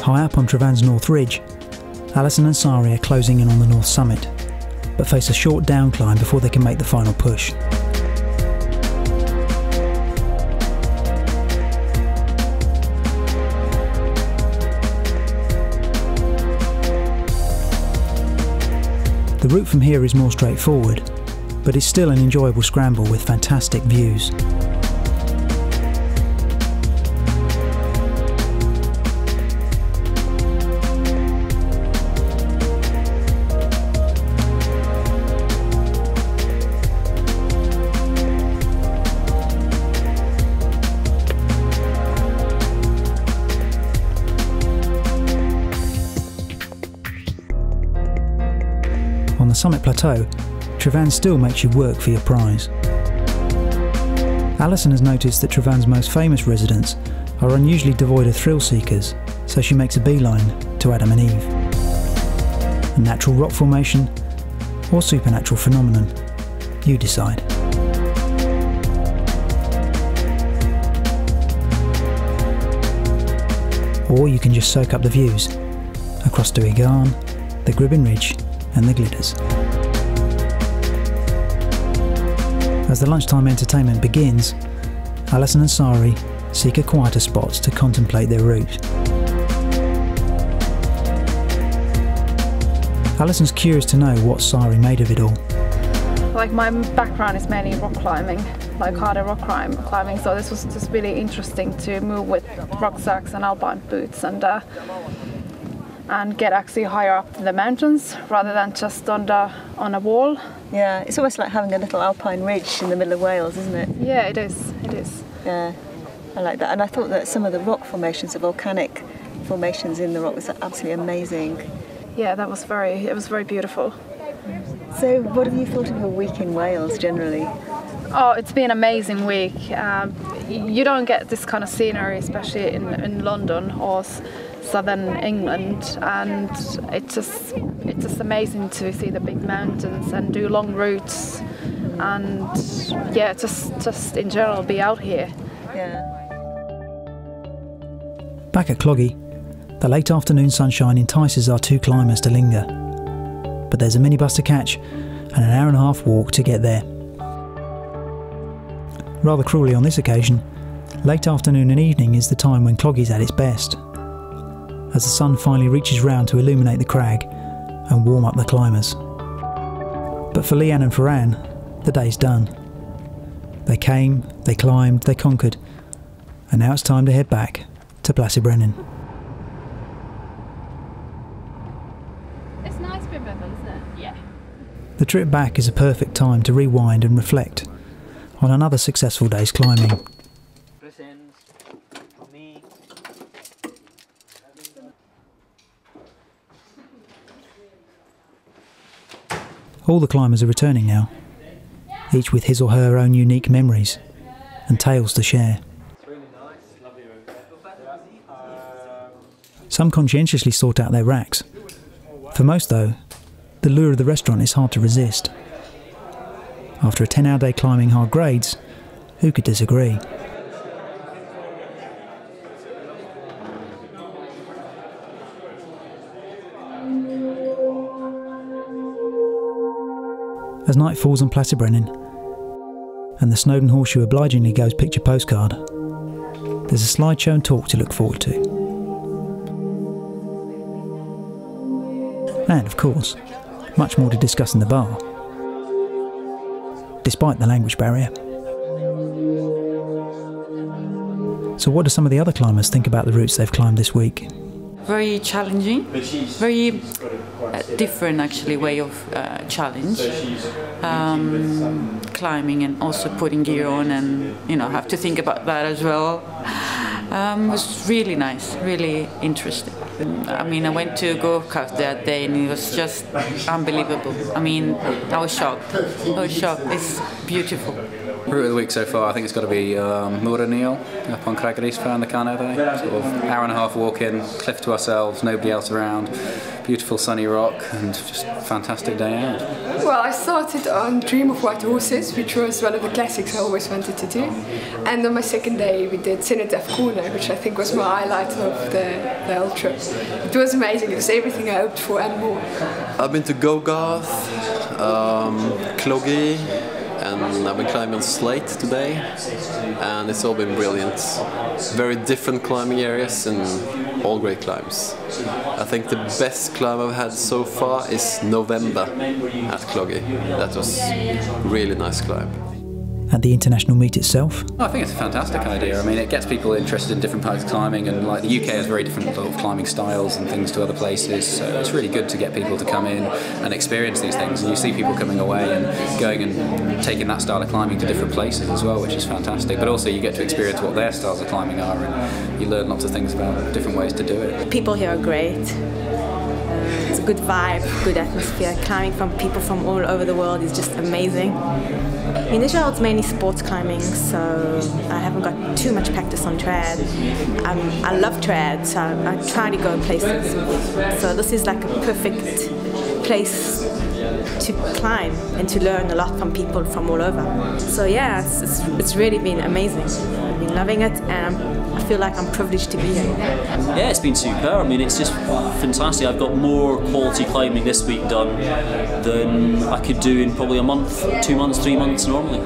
High up on Trevan's North Ridge, Alison and Sari are closing in on the North Summit, but face a short down climb before they can make the final push. The route from here is more straightforward, but it's still an enjoyable scramble with fantastic views. On the summit plateau, Trevan still makes you work for your prize. Alison has noticed that Trevan's most famous residents are unusually devoid of thrill seekers, so she makes a beeline to Adam and Eve. A natural rock formation or supernatural phenomenon, you decide. Or you can just soak up the views across Duigarn, the Gribbin Ridge and the Glidders. As the lunchtime entertainment begins, Alison and Sari seek a quieter spot to contemplate their route. Alison's curious to know what Sari made of it all. Like, my background is mainly rock climbing, like harder rock climbing, so this was just really interesting to move with rucksacks and alpine boots and get actually higher up in the mountains rather than just on a wall. Yeah, it's almost like having a little alpine ridge in the middle of Wales, isn't it? Yeah, it is. It is. Yeah, I like that. And I thought that some of the rock formations, the volcanic formations in the rock, was absolutely amazing. Yeah, it was very beautiful. So what have you thought of your week in Wales generally? Oh, it's been an amazing week. You don't get this kind of scenery, especially in London or southern England, and it's just amazing to see the big mountains and do long routes, and yeah, just in general be out here. Yeah. Back at Cloggy, the late afternoon sunshine entices our two climbers to linger, but there's a minibus to catch and an hour-and-a-half walk to get there. Rather cruelly on this occasion, late afternoon and evening is the time when Cloggy's at its best, as the sun finally reaches round to illuminate the crag and warm up the climbers. But for Leanne and for Anne, the day's done. They came, they climbed, they conquered, and now it's time to head back to Blasibrennan. It's nice being with them, isn't it? Yeah. The trip back is a perfect time to rewind and reflect on another successful day's climbing. All the climbers are returning now, each with his or her own unique memories and tales to share. Some conscientiously sort out their racks. For most though, the lure of the restaurant is hard to resist. After a 10-hour day climbing hard grades, who could disagree? As night falls on Blasibrennan and the Snowdon Horseshoe obligingly goes picture postcard, there's a slideshow and talk to look forward to. And of course, much more to discuss in the bar, despite the language barrier. So what do some of the other climbers think about the routes they've climbed this week? Very challenging, very different actually way of challenge. Climbing and also putting gear on, and have to think about that as well. It was really nice, really interesting. I mean, I went to go-kart that day and it was just unbelievable. I mean, I was shocked. It's beautiful. Route of the week so far, I think it's got to be mountaineers up on Craggerisfa and the Carneve. Sort of hour and a half walk in, cliff to ourselves, nobody else around, beautiful sunny rock, and just a fantastic day out. Well, I started on Dream of White Horses, which was one of the classics I always wanted to do. And on my second day we did Sinedef Corner, which I think was my highlight of the ultra. It was amazing, it was everything I hoped for and more. I've been to Gogarth, Cloggy, and I've been climbing on Slate today, and it's all been brilliant. Very different climbing areas and all great climbs. I think the best climb I've had so far is November at Cloggy. That was a really nice climb. At the international meet itself? I think it's a fantastic idea. I mean, it gets people interested in different types of climbing, and like the UK has very different sort of climbing styles and things to other places, so it's really good to get people to come in and experience these things. And you see people coming away and going and taking that style of climbing to different places as well, which is fantastic. But also you get to experience what their styles of climbing are, and you learn lots of things about different ways to do it. People here are great. It's a good vibe, good atmosphere. Climbing from people from all over the world is just amazing. In Israel it's mainly sports climbing, so I haven't got too much practice on trad. I love trad, so I try to go places. So this is like a perfect place to climb and to learn a lot from people from all over. So yeah, it's really been amazing. I've been loving it, and I feel like I'm privileged to be here. Yeah, it's been super. I mean, it's just fantastic. I've got more quality climbing this week done than I could do in probably a month, 2 months, 3 months normally.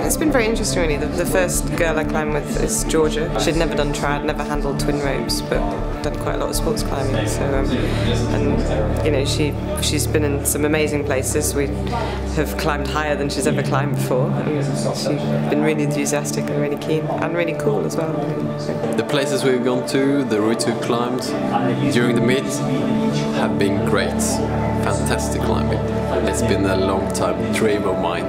It's been very interesting really. The first girl I climbed with is Georgia. She'd never done trad, never handled twin ropes, but done quite a lot of sports climbing. So, and you know, she's been in some amazing places. We have climbed higher than she's ever climbed before, and she's been really enthusiastic and really keen and really cool as well. The places we've gone to, the routes we've climbed during the meet have been great. Fantastic climbing. It's been a long time dream of mine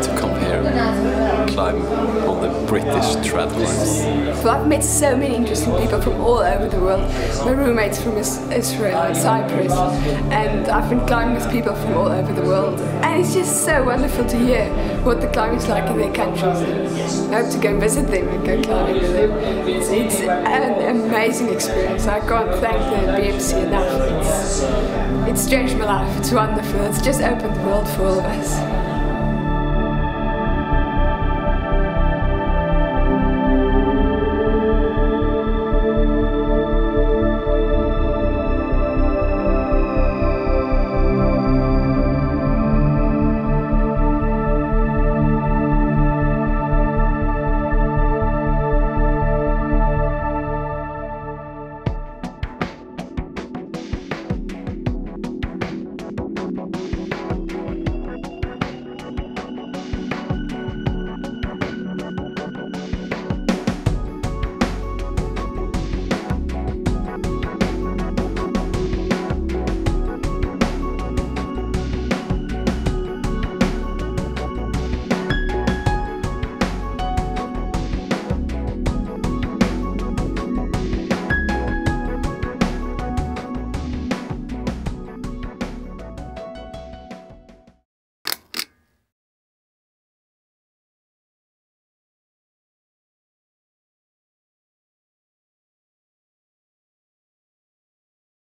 to come here and climb on the British trad climbs. Well, I've met so many interesting people from all over the world. My roommate's from Israel and Cyprus, and I've been climbing with people from all over the world. And it's just so wonderful to hear what the climbing's like in their countries. And I hope to go and visit them and go climbing with them. It's an amazing experience. I can't thank the BMC enough. It's changed my life. It's wonderful. It's just opened the world for all of us.